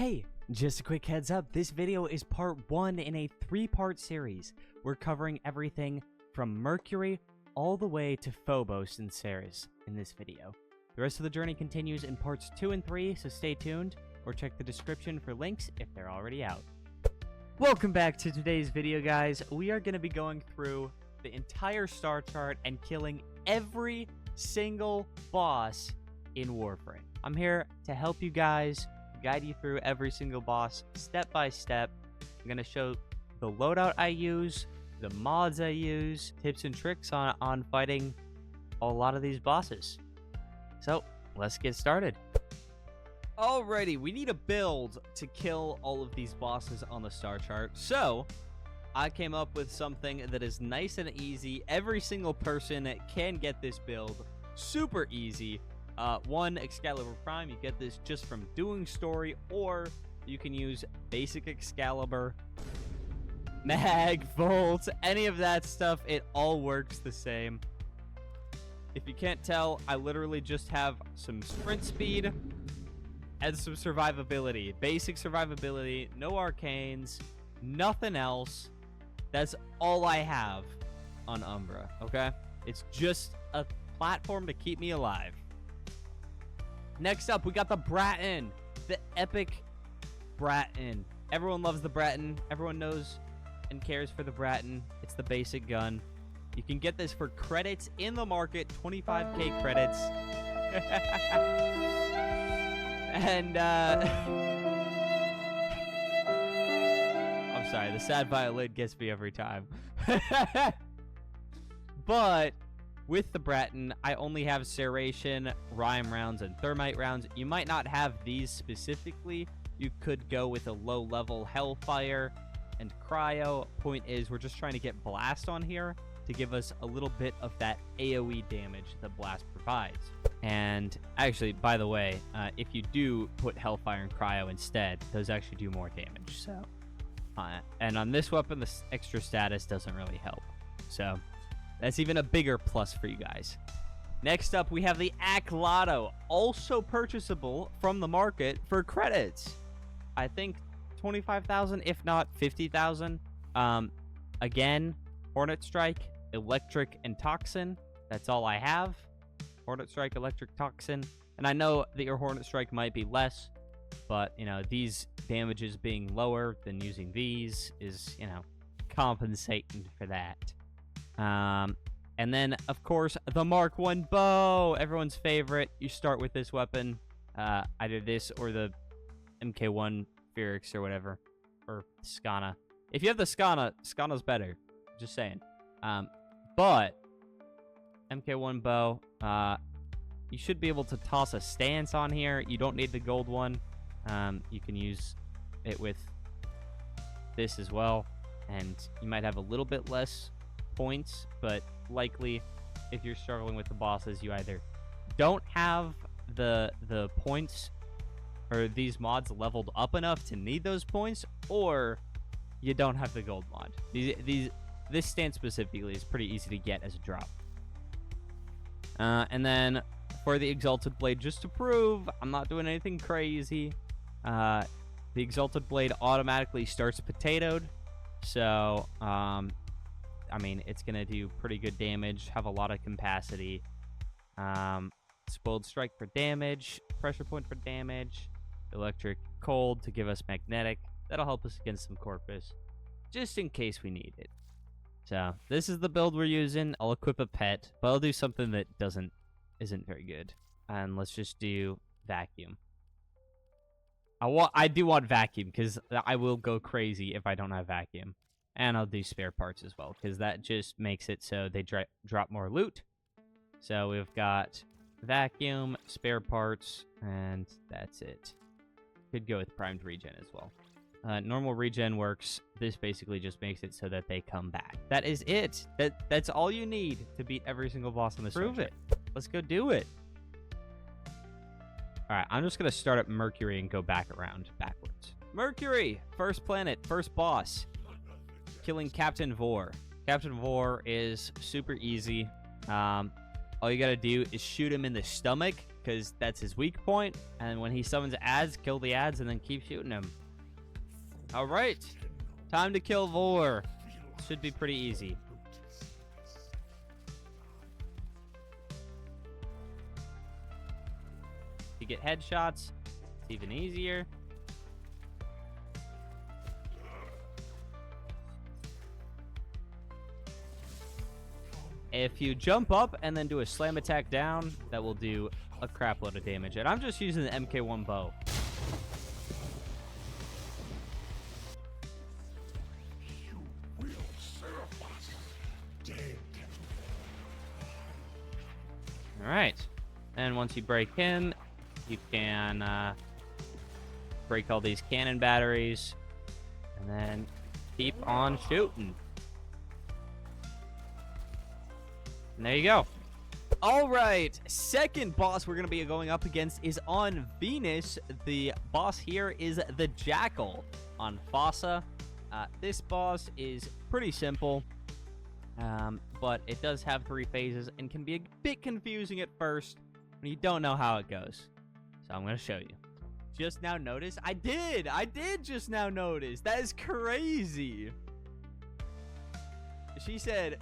Hey, just a quick heads up, this video is part 1 in a 3-part series. We're covering everything from Mercury all the way to Phobos and Ceres in this video. The rest of the journey continues in parts 2 and 3, so stay tuned, or check the description for links if they're already out. Welcome back to today's video, guys. We are going to be going through the entire Starchart and killing every single boss in Warframe. I'm here to help you guys, guide you through every single boss step by step. I'm going to show the loadout I use, the mods I use, tips and tricks on fighting a lot of these bosses. So let's get started. Alrighty, we need a build to kill all of these bosses on the Starchart. So I came up with something that is nice and easy. Every single person can get this build. Super easy. One, Excalibur Prime. You get this just from doing story, or you can use basic Excalibur, Mag, Volt, any of that stuff. It all works the same. If you can't tell, I literally just have some sprint speed and some survivability. Basic survivability, no arcanes, nothing else. That's all I have on Umbra, okay? It's just a platform to keep me alive. Next up, we got the Bratton, the epic Bratton. Everyone loves the Bratton. Everyone knows and cares for the Bratton. It's the basic gun. You can get this for credits in the market, 25k credits. And, I'm sorry, the sad violin gets me every time. But with the Bratton, I only have Serration, Rhyme rounds, and Thermite rounds. You might not have these specifically. You could go with a low-level Hellfire and Cryo. Point is, we're just trying to get Blast on here to give us a little bit of that AoE damage that Blast provides. And actually, by the way, if you do put Hellfire and Cryo instead, those actually do more damage. So, and on this weapon, the extra status doesn't really help. So that's even a bigger plus for you guys. Next up, we have the Aclotto, also purchasable from the market for credits. I think 25,000, if not 50,000. Again, Hornet Strike, Electric, and Toxin. That's all I have. Hornet Strike, Electric, Toxin. And I know that your Hornet Strike might be less, but, you know, these damages being lower than using these is, you know, compensating for that. And then, of course, the Mark I bow, everyone's favorite. You start with this weapon, either this or the MK1 Phoenix or whatever, or Skana. If you have the Skana's better. Just saying. But MK1 bow, you should be able to toss a stance on here. You don't need the gold one. You can use it with this as well, and you might have a little bit less points, but likely if you're struggling with the bosses, you either don't have the points or these mods leveled up enough to need those points, or you don't have the gold mod. This stance specifically is pretty easy to get as a drop. And then for the Exalted Blade, just to prove I'm not doing anything crazy, the Exalted Blade automatically starts potatoed, so I mean, it's going to do pretty good damage, have a lot of capacity. Spoiled Strike for damage, Pressure Point for damage, Electric Cold to give us Magnetic. That'll help us against some Corpus, just in case we need it. So, this is the build we're using. I'll equip a pet, but I'll do something that isn't very good. And let's just do Vacuum. I do want Vacuum, because I will go crazy if I don't have Vacuum. And I'll do spare parts as well, because that just makes it so they drop more loot. So we've got Vacuum, spare parts, and that's it. Could go with primed regen as well. Normal regen works. This basically just makes it so that they come back. That is it. That's all you need to beat every single boss on this. Prove it. Let's go do it. All right, I'm just going to start at Mercury and go backwards. Mercury, first planet, first boss. Killing Captain Vor. Captain Vor is super easy. All you gotta do is shoot him in the stomach, because that's his weak point. And when he summons ads, kill the ads and then keep shooting him. All right, time to kill Vor. Should be pretty easy. You get headshots, it's even easier. If you jump up and then do a slam attack down, that will do a crap load of damage. And I'm just using the MK1 bow. All right. And once you break in, you can break all these cannon batteries and then keep on shooting. And there you go. All right, second boss we're going to be going up against is on Venus. The boss here is the Jackal on Fossa. This boss is pretty simple, but it does have 3 phases and can be a bit confusing at first when you don't know how it goes. So I'm going to show you. Just now notice? I did just now notice. That is crazy. She said,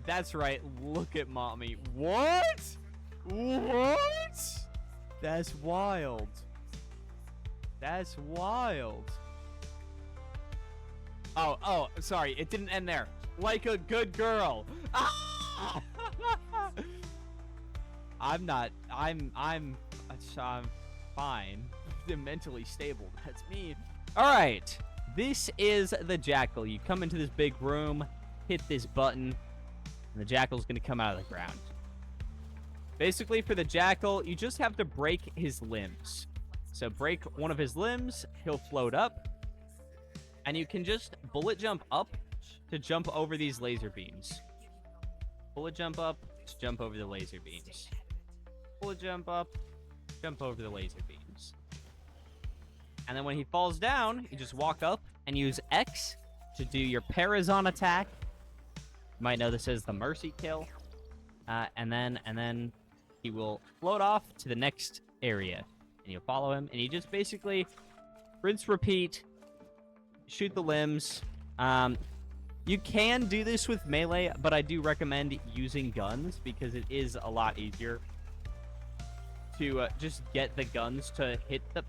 that's right, look at mommy. What? That's wild. That's wild. Oh, sorry, it didn't end there. Like a good girl. Ah! I'm fine. I'm mentally stable. That's me. All right, this is the Jackal. You come into this big room, hit this button, and the Jackal's going to come out of the ground. Basically, for the Jackal, you just have to break his limbs. So break one of his limbs, he'll float up, and you can just bullet jump up to jump over these laser beams. Bullet jump up, just jump over the laser beams. Bullet jump up, jump over the laser beams. And then when he falls down, you just walk up and use X to do your Parazon attack. You might know this as the Mercy kill. And then he will float off to the next area. And you'll follow him. And you just basically rinse, repeat, shoot the limbs. You can do this with melee, but I do recommend using guns because it is a lot easier to just get the guns to hit the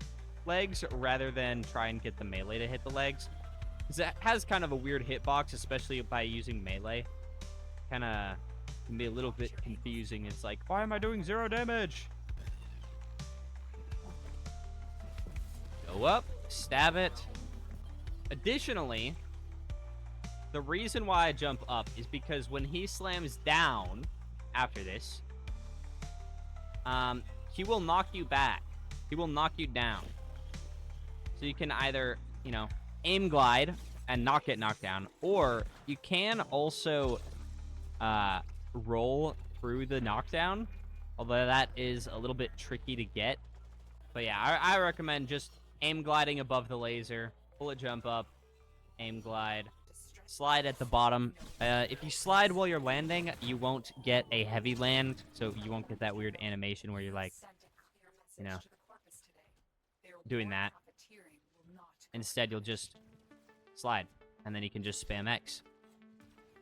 legs rather than try and get the melee to hit the legs. Because it has kind of a weird hitbox, especially by using melee. Kind of can be a little bit confusing. It's like, why am I doing 0 damage? Go up, stab it. Additionally, the reason why I jump up is because when he slams down after this, he will knock you back. He will knock you down. So you can either, aim glide and not get knocked down, or you can also roll through the knockdown, although that is a little bit tricky to get. But yeah, I recommend just aim gliding above the laser, bullet jump up, aim glide, slide at the bottom. If you slide while you're landing, you won't get a heavy land, so you won't get that weird animation where you're like, doing that. Instead, you'll just slide, and then you can just spam X.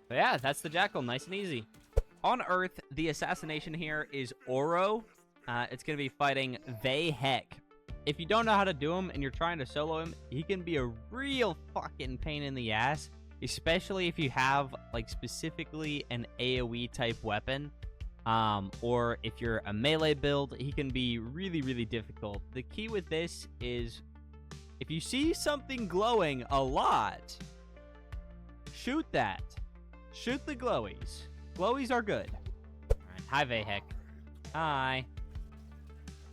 But yeah, that's the Jackal, nice and easy. On Earth, the assassination here is Oro. It's going to be fighting Vayhek. If you don't know how to do him and you're trying to solo him, he can be a real fucking pain in the ass, especially if you have, specifically an AoE type weapon. Or if you're a melee build, he can be really, really difficult. The key with this is if you see something glowing a lot, shoot that. Shoot the glowies. Glowies are good. All right, hi, Vayhek. Hi.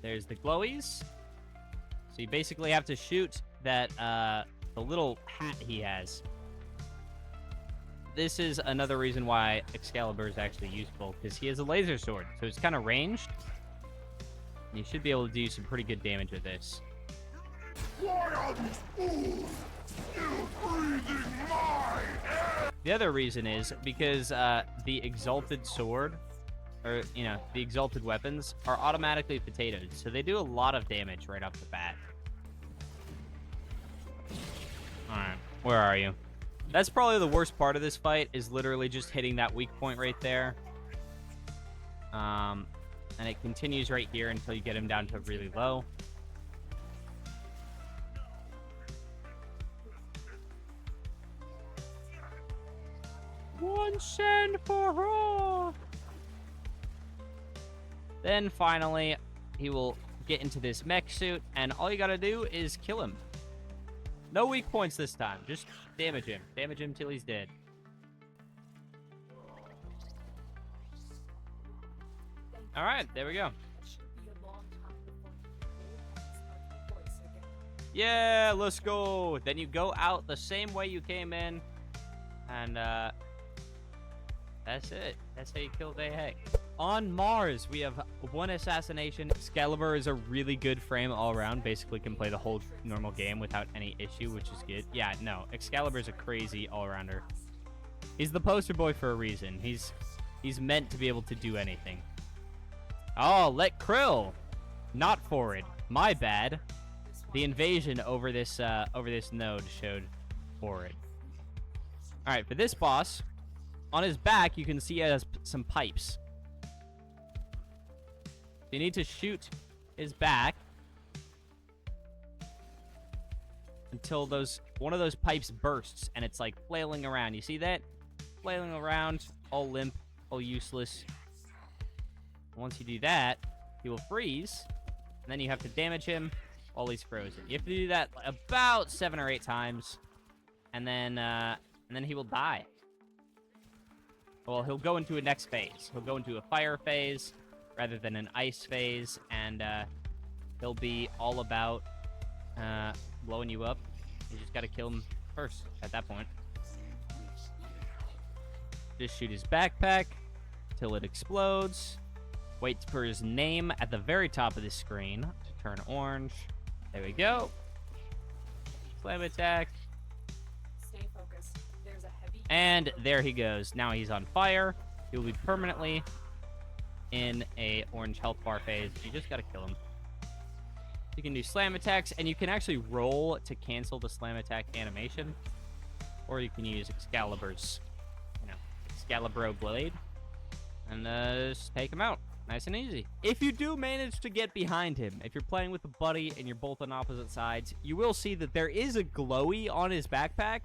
There's the glowies. So you basically have to shoot that, the little hat he has. This is another reason why Excalibur is actually useful, because he has a laser sword, so it's kind of ranged. And you should be able to do some pretty good damage with this. Why are these fools still breathing my air? The other reason is because the Exalted Sword or, you know, the exalted weapons, are automatically potatoes. So they do a lot of damage right off the bat. Alright, where are you? That's probably the worst part of this fight, is literally just hitting that weak point right there. And it continues right here until you get him down to really low. Once and for all. Then finally, he will get into this mech suit, and all you gotta do is kill him. No weak points this time. Just damage him. Damage him till he's dead. All right, there we go. Yeah, let's go. Then you go out the same way you came in, and that's it. That's how you kill Vahek. On Mars, we have one assassination. Excalibur is a really good frame all around. Basically can play the whole normal game without any issue, which is good. Yeah, no, Excalibur is a crazy all-rounder. He's the poster boy for a reason. He's meant to be able to do anything. Oh, let Krill. Not forward. My bad. The invasion over this node showed forward. All right, for this boss, on his back, you can see he has some pipes. You need to shoot his back until one of those pipes bursts, and it's like flailing around. You see that? Flailing around, all limp, all useless. Once you do that, he will freeze, and then you have to damage him while he's frozen. You have to do that about 7 or 8 times, and then he will die. Well, he'll go into a next phase. He'll go into a fire phase rather than an ice phase, and he'll be all about blowing you up. You just gotta kill him first at that point. Just shoot his backpack till it explodes. Wait for his name at the very top of the screen to turn orange. There we go. Slam attack. Stay focused. There's a heavy... And there he goes. Now he's on fire. He will be permanently in a orange health bar phase. You just gotta kill him. You can do slam attacks, and you can actually roll to cancel the slam attack animation. Or you can use Excalibur's, Excalibur blade. And just take him out. Nice and easy. If you do manage to get behind him, if you're playing with a buddy and you're both on opposite sides, you will see that there is a glowy on his backpack.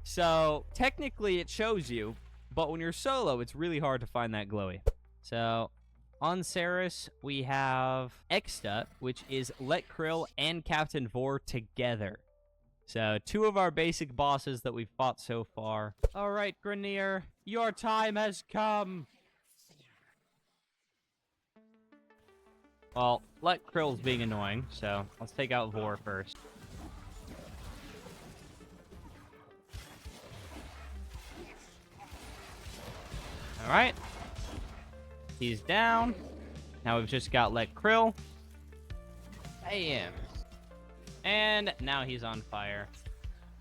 So technically it shows you, but when you're solo, it's really hard to find that glowy. So on Ceres, we have Exta, which is Let Krill and Captain Vor together. So 2 of our basic bosses that we've fought so far. All right, Grenier, your time has come. Well, Let Krill's being annoying, so let's take out Vor first. Alright. He's down. Now we've just got Let Krill. Bam. And now he's on fire.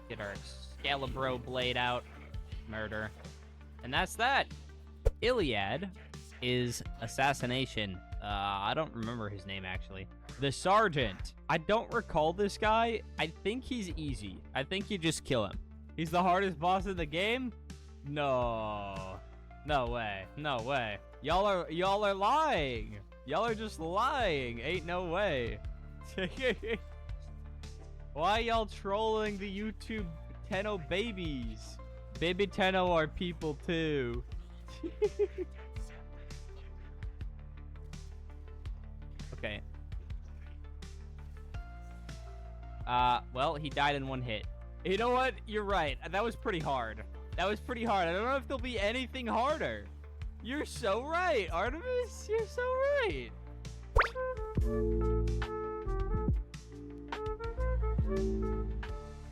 Get our Excalibur blade out. Murder. And that's that. Iliad is assassination. I don't remember his name, actually. The Sergeant. I don't recall this guy. I think he's easy. I think you just kill him. He's the hardest boss in the game? No. No way. No way. Y'all are lying. Y'all are just lying. Ain't no way. Why y'all trolling the YouTube Tenno babies? Baby Tenno are people too. Okay. Well, he died in 1 hit. You know what? You're right. That was pretty hard. That was pretty hard. I don't know if there'll be anything harder. You're so right, Artemis. You're so right.